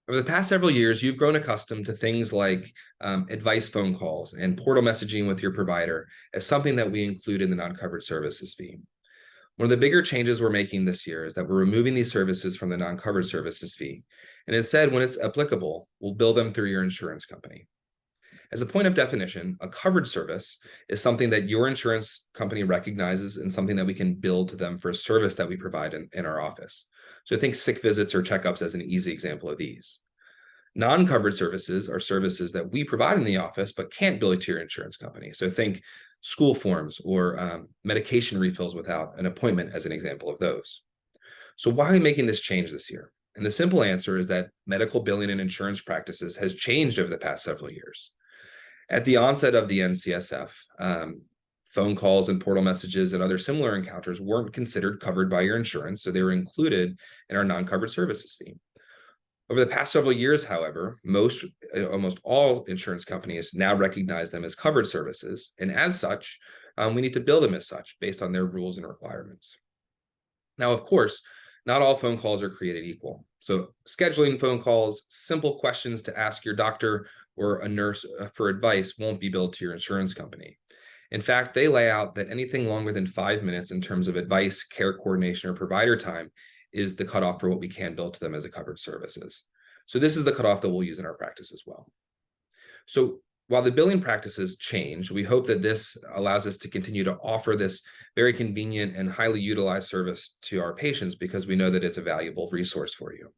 Over the past several years, you've grown accustomed to things like advice phone calls and portal messaging with your provider as something that we include in the non-covered services fee. One of the bigger changes we're making this year is that we're removing these services from the non-covered services fee. And instead, when it's applicable, we'll bill them through your insurance company. As a point of definition, a covered service is something that your insurance company recognizes and something that we can bill to them for a service that we provide in our office. So think sick visits or checkups as an easy example of these. Non-covered services are services that we provide in the office, but can't bill it to your insurance company. So think school forms or medication refills without an appointment as an example of those. So why are we making this change this year? And the simple answer is that medical billing and insurance practices has changed over the past several years. At the onset of the NCSF, phone calls and portal messages and other similar encounters weren't considered covered by your insurance, so they were included in our non-covered services fee. Over the past several years, however, almost all insurance companies now recognize them as covered services, and as such, we need to bill them as such based on their rules and requirements. Now, of course, not all phone calls are created equal. So scheduling phone calls, simple questions to ask your doctor or a nurse for advice won't be billed to your insurance company. In fact, they lay out that anything longer than 5 minutes in terms of advice, care coordination, or provider time is the cutoff for what we can bill to them as a covered services. So this is the cutoff that we'll use in our practice as well. So while the billing practices change, we hope that this allows us to continue to offer this very convenient and highly utilized service to our patients because we know that it's a valuable resource for you.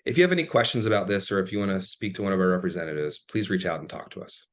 If you have any questions about this or if you want to speak to one of our representatives, please reach out and talk to us.